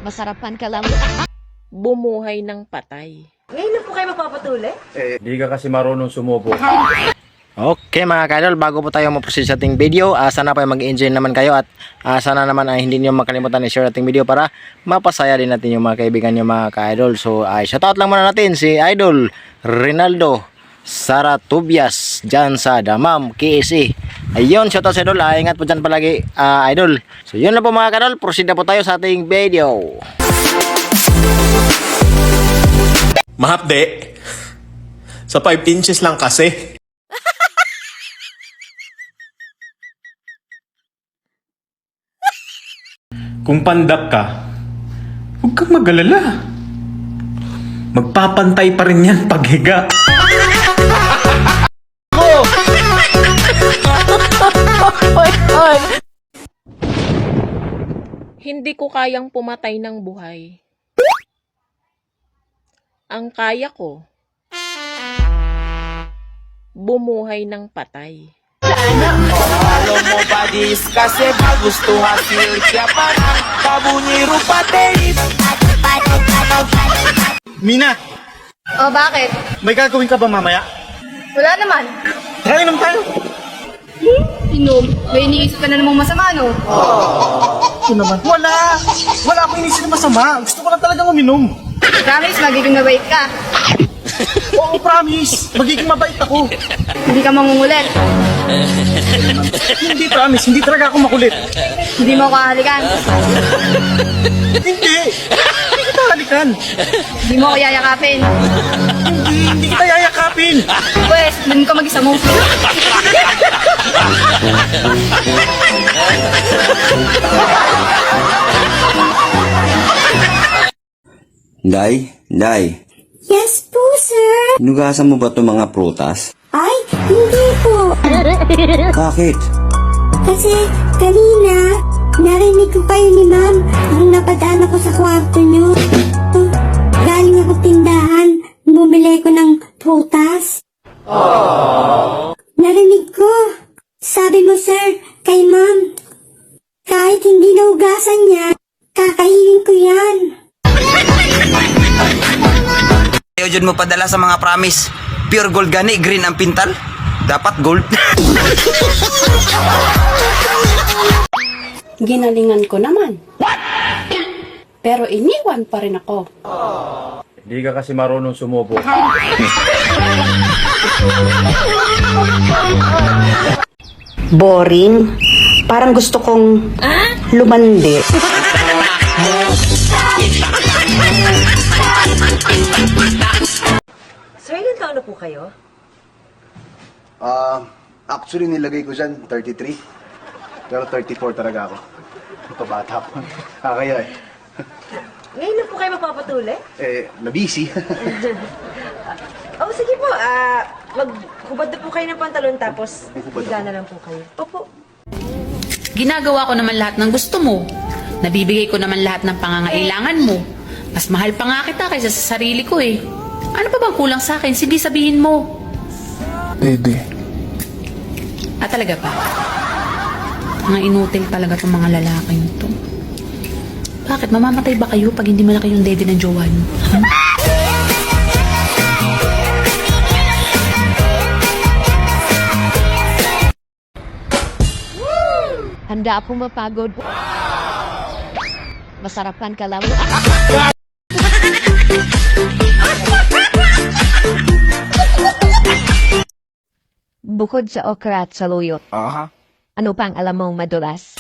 Masarapan ka lang. Bumuhay ng patay. Ngayon na po kayo magpapatuloy? Di ka kasi marunong sumubo. Okay mga ka-idol, bago po tayo mag-proceed sa ating video, sana po mag-enjoy naman kayo at sana naman ay hindi niyo makalimutan i-share ating video para mapasaya din natin yung mga kaibigan niyo mga ka-idol. So shoutout lang muna natin si Idol Rinaldo Saratubias dyan sa Damam, KSA. Ayun, shoutout sa Idol, ingat po dyan palagi Idol. So yun lang po mga ka-idol, proceed na po tayo sa ating video. Mahapde. Sa 5 inches lang kasi. Kung pandak ka, huwag kang mag-alala. Magpapantay pa rin yan paghiga. Hindi ko kayang pumatay ng buhay. Ang kaya ko, bumuhay ng patay. Halo mo badis kasi bagusto hasil siapa kabunyi rupa terit. Mina, Oh, bakit? may gagawin ka ba mamaya? Wala naman. Try naman tayo. Inom. May iniisip ka na namang masama, no? Ito naman. Wala akong inisip na masama. Gusto ko lang talagang uminom. Promise, magiging mabait ka. Oo, promise. Magiging mabait ako. Hindi ka mangungulit. Hindi, promise. Hindi talaga ako makulit. Hindi mo kahalikan. Hindi. Hindi kita halikan. Hindi mo ako yayakapin. Hindi kita yayakapin. Pwes, dun ka mag-isa mo. Day, Yes po, sir. hinugasan mo ba itong mga prutas? Ay, hindi po. Bakit? Kasi kanina, narinig ko kayo ni ma'am nung napadaan ako sa kwarto niyo. Galing ako tindahan, bumili ko ng prutas. Narinig ko. Sabi mo, sir, kay ma'am, kahit hindi nahugasan niya, kakainin ko yan. Ayaw dyan mo padala sa mga promise. Pure gold gani, green ang pintal. Dapat gold. Ginalingan ko naman. Pero iniwan pa rin ako. Di ka kasi marunong sumubo. Boring. Parang gusto kong lumandi. Sir, ilan taon na po kayo? Actually nilagay ko dyan 33. Pero 34 talaga ako. Pabata po. Kaya Ngayon na po kayo magpapatuloy? nabisi. Oh, sige po. Maghubad na po kayo ng pantalon tapos higa na lang po kayo. Opo. Ginagawa ko naman lahat ng gusto mo. Nabibigay ko naman lahat ng pangangailangan mo. Mas mahal pa nga kita kaysa sa sarili ko eh. Ano pa bang kulang sa akin? Sige, sabihin mo. Pwede. Talaga ba? Mga inutil talaga itong mga lalaking to. Bakit? Mamamatay ba kayo pag hindi malaki yung dede ng jowa niyo? Handa akong mapagod. Masarapan ka lang. Bukod sa okra at saluyot, ano pang alam mong madulas?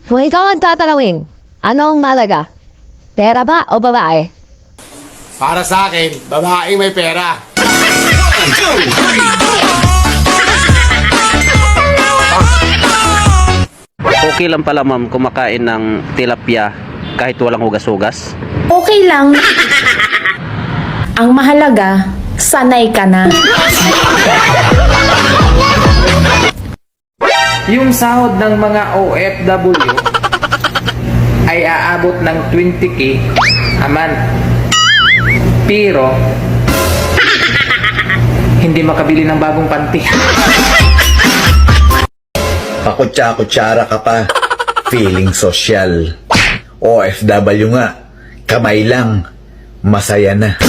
Kung ikaw ang tatanawin, anong malaga? Pera ba o babae? Para sa akin, babaeng may pera. Okay lang pala ma'am kumakain ng tilapia kahit walang hugas-hugas? Okay lang. Ang mahalaga, sanay ka na. Yung sahod ng mga OFW ay aabot ng 20k a month. Pero hindi makabili ng bagong panty. Pakutsa-kutsara ka pa. Feeling social. OFW nga. Kamay lang. Masaya na.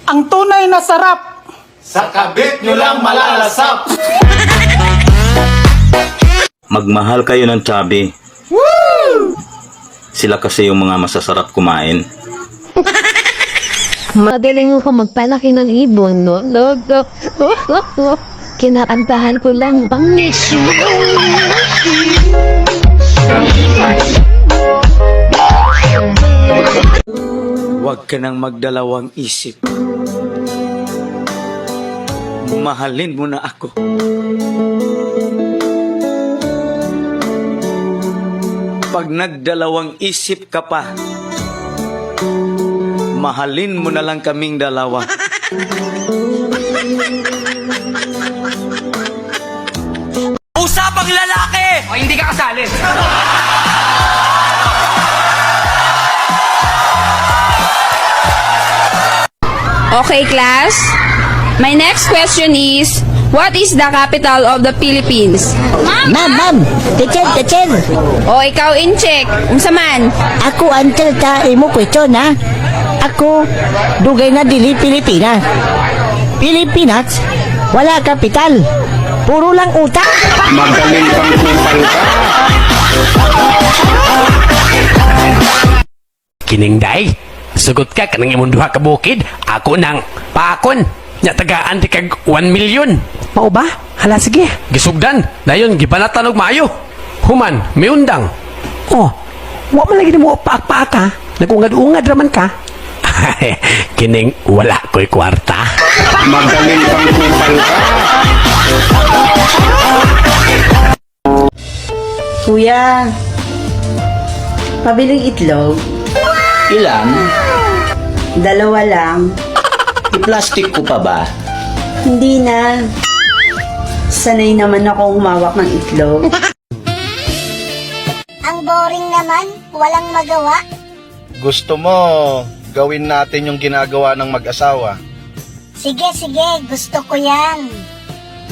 Ang tunay na sarap. Sa kabit nyo lang malalasap. Magmahal kayo ng tsabi. Sila kasi yung mga masasarap kumain. Madaling ko magpalaki ng ibon, no? Kinakantahan ko lang bangis. Huwag ka nang magdalawang isip. Mahalin mo na ako. Pag nagdalawang isip ka pa, mahalin mo na lang kaming dalawa. Usapang lalaki! O hindi ka kasali. Okay, class. My next question is, what is the capital of the Philippines? Ma'am, teacher. O ikaw in-check, unsa man? Ako answer ta imo question ha. Ako dugay na dili Pilipinas. Pilipinas wala kapital. Puro lang utak. Magaling kang kupal ka. Kiningday, sugot ka kanang imong duha ka bukid, ako nang pakon. Nya tagaan ti kag 1 million. Mao ba? Hala sige. Gisugdan, dayon gibanatan og maayo. Human, may undang. Oh, wa man lagi mo paak-paak ha. Nagungad-ungad raman ka. Kining wala ko'y kwarta. Magaling kang kupal ka. Kuya, pabiling itlog. Ilan? 2 lang. I-plastic ko pa ba? Hindi na. Sanay naman akong humawak ng itlog. Ang boring naman, walang magawa. Gusto mo, gawin natin yung ginagawa ng mag-asawa. Sige, gusto ko yan.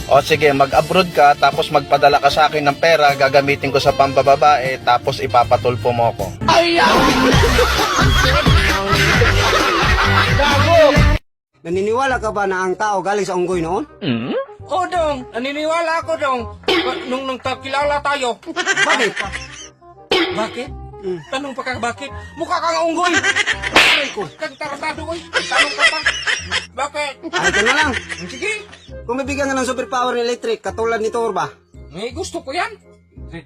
O sige, mag-abroad ka, tapos magpadala ka sa akin ng pera, gagamitin ko sa pambababae, tapos ipapatulpo mo ko. Naniniwala ka ba na ang tao galing sa unggoy noon? Oo dong, naniniwala ako dong. Nung nagkakilala tayo. Bakit? Bakit? Tanong pa ka bakit? Mukha kang unggoy. Aray ko, kang taratado oy. Tanong ka pa. Bakit? Ay, ito na lang. Sige, Kung mabigyan ka ng superpower ng electric, katulad ni Thor ba? may gusto ko yan.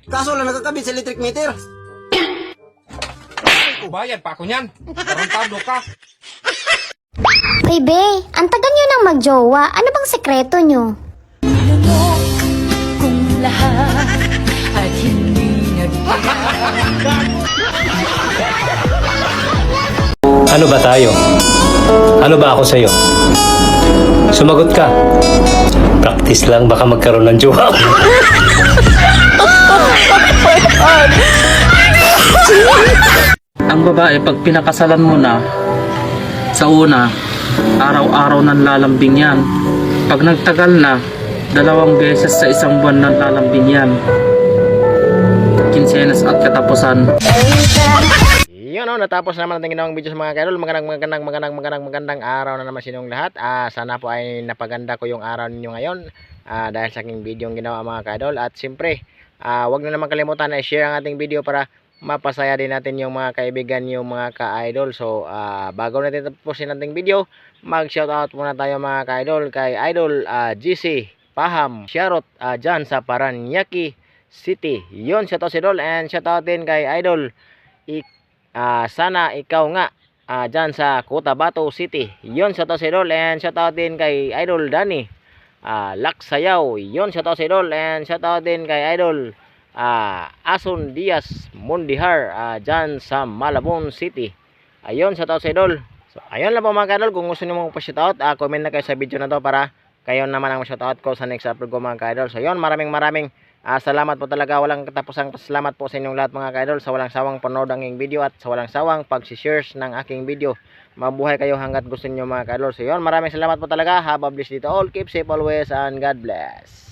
Kaso lang nakakabit sa electric meter. Bayad pa ako niyan. Tarantado ka. Ay, be, ang tagal nyo nang magjowa. Ano bang sekreto nyo? Ano ba tayo? Ano ba ako sa'yo? Sumagot ka. Practice lang, baka magkaroon ng jowa. Ang babae, pag pinakasalan mo na, sa una, araw-araw nang lalambing yan. Pag nagtagal na, 2 beses sa isang buwan nang lalambing yan. Kinsenas at katapusan. Yun o, natapos naman natin ginawang video sa mga kaidol. Magandang araw na naman sa inyong lahat. Sana po ay napaganda ko yung araw ninyo ngayon dahil sa aking video yung ginawa mga kaidol. At siyempre, wag na naman kalimutan na i-share ang ating video para mapasaya din natin yung mga kaibigan, yung mga ka-idol. So, bago natin tapusin nating video, mag-shoutout muna tayo mga ka-idol kay Idol GC Paham, Sharot dyan sa Paranaque City. Yun, shoutout si Idol. And shoutout din kay Idol Sana Ikaw Nga dyan sa Cotabato City. Yun, shoutout si Idol. And shoutout din kay Idol Danny Laksayaw. Yun, shoutout si Idol. And shoutout din kay Idol Ason Diaz Mundihar dyan sa Malabon City. Ayun, shoutout sa idol. So, ayun lang po mga ka-idol. Kung gusto nyo mong pa-shoutout, comment na kayo sa video na to para kayo naman ang shoutout ko sa next upload ko mga ka-idol. So, yun, maraming salamat po talaga. Walang katapusang salamat po sa inyong lahat mga ka-idol sa walang sawang panood ang aking video at sa walang sawang pag-share ng aking video mabuhay kayo hanggat gusto niyo mga ka-idol. So yun, maraming salamat po talaga. Have a blessed day to all. Keep safe always and God bless.